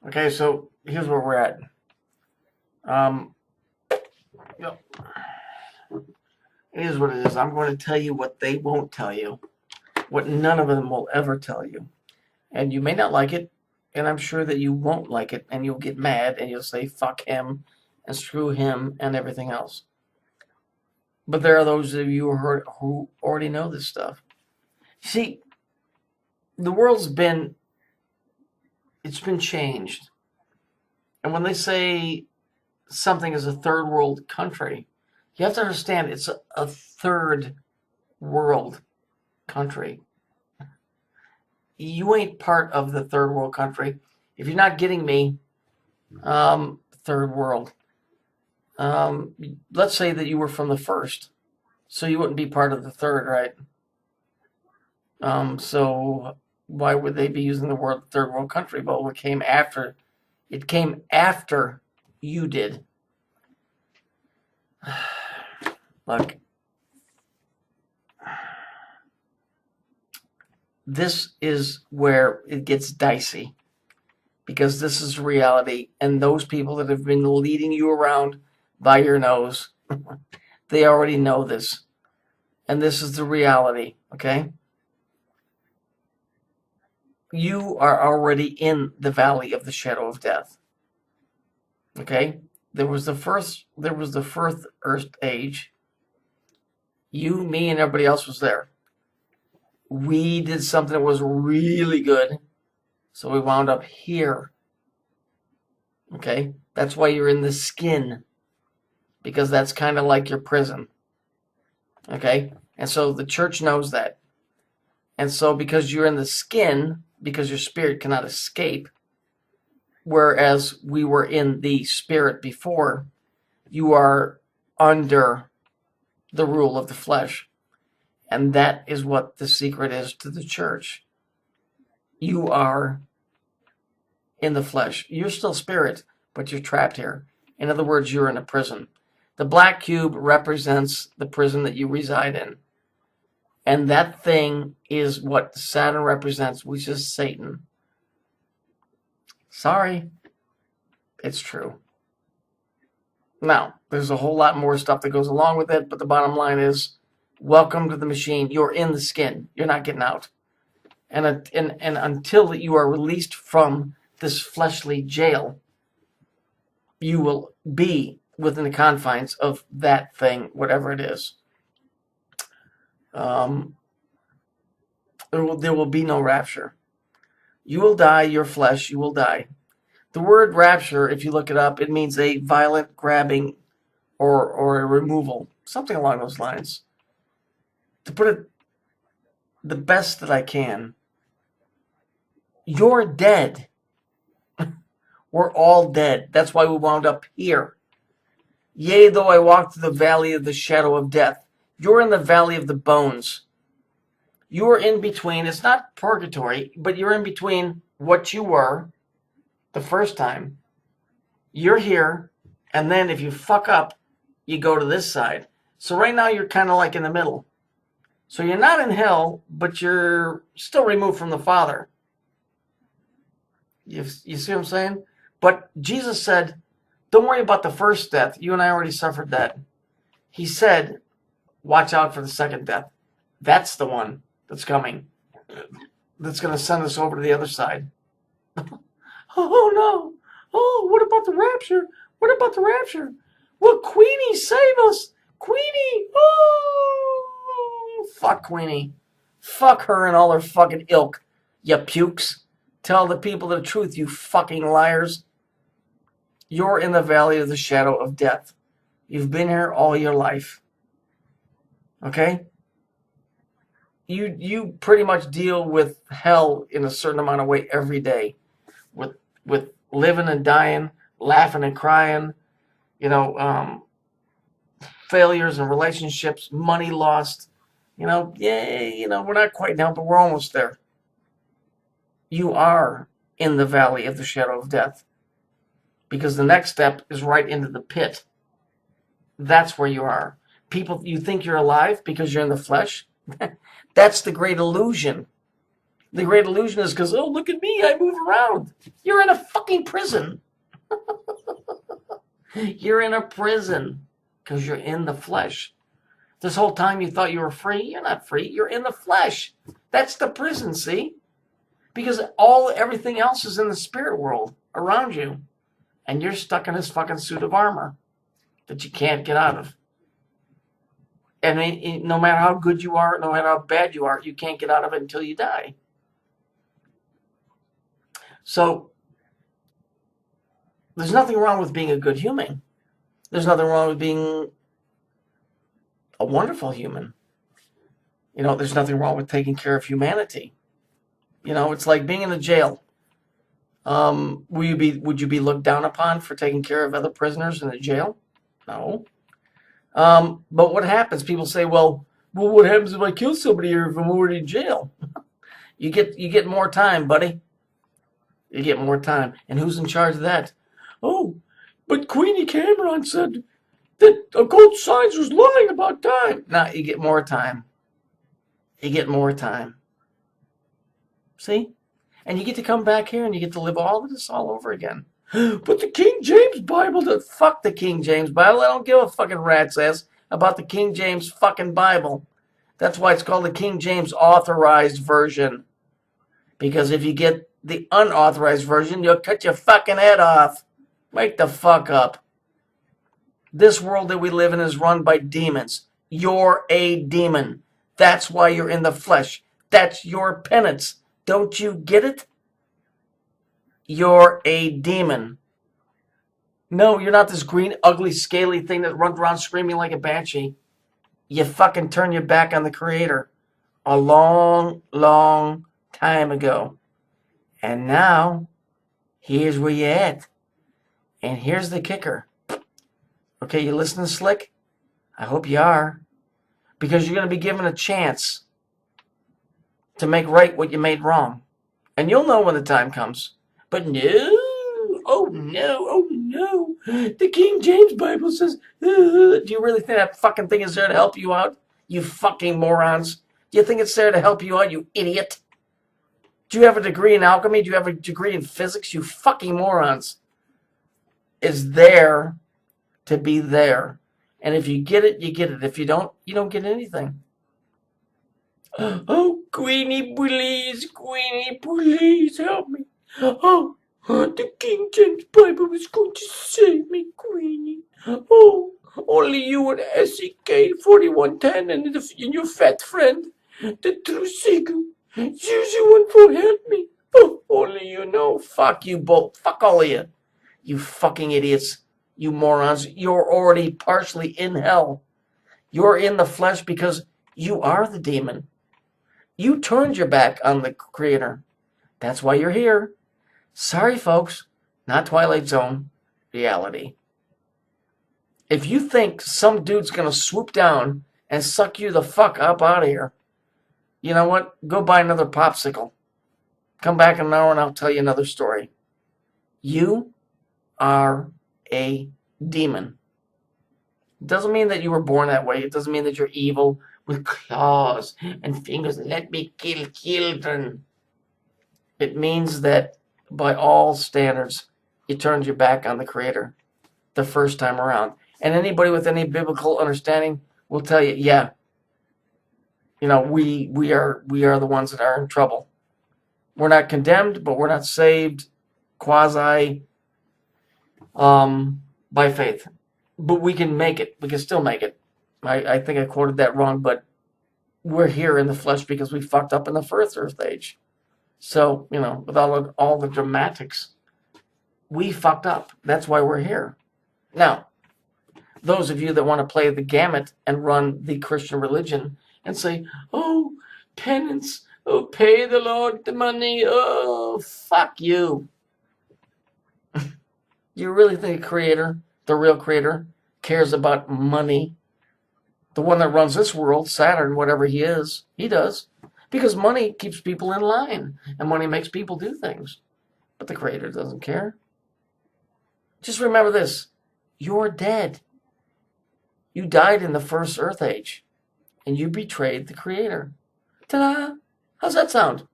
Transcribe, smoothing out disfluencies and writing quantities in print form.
Okay, so here's where we're at. Um, yep, it is what it is. I'm going to tell you what they won't tell you, what none of them will ever tell you. And you may not like it, and I'm sure that you won't like it, and you'll get mad, and you'll say, fuck him, and screw him, and everything else. But there are those of you who already know this stuff. See, the world's it's been changed. And when they say something is a third world country, you have to understand it's a third world country. You ain't part of the third world country. If you're not getting me, third world. Let's say that you were from the first, so you wouldn't be part of the third, right? So why would they be using the word third world country? Well, it came after. It came after you did. Look, this is where it gets dicey because this is reality, and those people that have been leading you around by your nose, they already know this, and this is the reality, okay? You are already in the valley of the shadow of death, okay? There was the first earth age. You, me, and everybody else was there. We did something that was really good, so we wound up here. Okay? That's why you're in the skin, because that's kind of like your prison. Okay? And so the church knows that. And so because you're in the skin, because your spirit cannot escape, whereas we were in the spirit before, you are under the rule of the flesh. And that is what the secret is to the church. You are in the flesh. You're still spirit, but you're trapped here. In other words, you're in a prison. The black cube represents the prison that you reside in. And that thing is what Saturn represents, which is Satan. Sorry, it's true. Now, there's a whole lot more stuff that goes along with it, but the bottom line is, welcome to the machine. You're in the skin. You're not getting out. And until you are released from this fleshly jail, you will be within the confines of that thing, whatever it is. There will be no rapture. You will die, your flesh, you will die. The word rapture, if you look it up, it means a violent grabbing or a removal, something along those lines. To put it the best that I can, you're dead. We're all dead. That's why we wound up here. Yea, though I walk through the valley of the shadow of death, you're in the valley of the bones. You're in between. It's not purgatory, but you're in between what you were the first time. You're here, and then if you fuck up, you go to this side. So right now you're kind of like in the middle. So you're not in hell, but you're still removed from the Father. You see what I'm saying? But Jesus said, don't worry about the first death. You and I already suffered that. He said, watch out for the second death. That's the one that's coming. That's going to send us over to the other side. Oh, no. Oh, what about the rapture? What about the rapture? Will Queenie save us? Queenie! Oh! Fuck Queenie. Fuck her and all her fucking ilk. You pukes. Tell the people the truth, you fucking liars. You're in the valley of the shadow of death. You've been here all your life. Okay? You pretty much deal with hell in a certain amount of way every day. With living and dying, laughing and crying, failures in relationships, money lost. We're not quite now, but we're almost there. You are in the valley of the shadow of death. Because the next step is right into the pit. That's where you are. People, you think you're alive because you're in the flesh? That's the great illusion. The great illusion is because, oh, look at me, I move around. You're in a fucking prison. You're in a prison because you're in the flesh. This whole time you thought you were free. You're not free. You're in the flesh. That's the prison, see? Because everything else is in the spirit world around you. And you're stuck in this fucking suit of armor that you can't get out of. And no matter how good you are, no matter how bad you are, you can't get out of it until you die. So, there's nothing wrong with being a good human. There's nothing wrong with being a wonderful human. There's nothing wrong with taking care of humanity. It's like being in a jail. Would you be looked down upon for taking care of other prisoners in the jail? No. But what happens? People say, well, what happens if I kill somebody or if I'm already in jail? You get more time, buddy. You get more time. And who's in charge of that? Oh, but Queenie Cameron said that occult science was lying about time. Nah, you get more time. You get more time. See? And you get to come back here and you get to live all of this all over again. But the King James Bible, fuck the King James Bible. I don't give a fucking rat's ass about the King James fucking Bible. That's why it's called the King James Authorized Version. Because if you get the unauthorized version, you'll cut your fucking head off. Wake the fuck up. This world that we live in is run by demons. You're a demon. That's why you're in the flesh. That's your penance. Don't you get it? You're a demon. No, you're not this green, ugly, scaly thing that runs around screaming like a banshee. You fucking turn your back on the Creator a long, long time ago. And now, here's where you're at. And here's the kicker. Okay, you listening, Slick? I hope you are. Because you're going to be given a chance to make right what you made wrong. And you'll know when the time comes. But no, oh no. The King James Bible says, do you really think that fucking thing is there to help you out? You fucking morons. Do you think it's there to help you out, you idiot? Do you have a degree in alchemy? Do you have a degree in physics? You fucking morons. It's there to be there. And if you get it, you get it. If you don't get anything. Oh, Queenie, please help me. Oh, the King James Bible is going to save me, Queenie. Oh, only you and SEK4110 and your fat friend, the True Seagull, use for help me. Oh, only you know. Fuck you both. Fuck all of you. You fucking idiots. You morons. You're already partially in hell. You're in the flesh because you are the demon. You turned your back on the Creator. That's why you're here. Sorry, folks. Not Twilight Zone. Reality. If you think some dude's going to swoop down and suck you the fuck up out of here, you know what? Go buy another popsicle. Come back in an hour and I'll tell you another story. You are a demon. It doesn't mean that you were born that way. It doesn't mean that you're evil with claws and fingers. Let me kill children. It means that by all standards, you turned your back on the Creator the first time around. And anybody with any biblical understanding will tell you, yeah, we are the ones that are in trouble. We're not condemned, but we're not saved quasi by faith. But we can make it. We can still make it. I think I quoted that wrong, but we're here in the flesh because we fucked up in the first Earth Age. So, with all the dramatics, we fucked up. That's why we're here. Now, those of you that want to play the gamut and run the Christian religion and say, oh, penance, oh, pay the Lord the money, oh, fuck you. You really think the Creator, the real Creator, cares about money? The one that runs this world, Saturn, whatever he is, he does. Because money keeps people in line, and money makes people do things. But the Creator doesn't care. Just remember this. You're dead. You died in the first Earth Age, and you betrayed the Creator. Ta-da! How's that sound?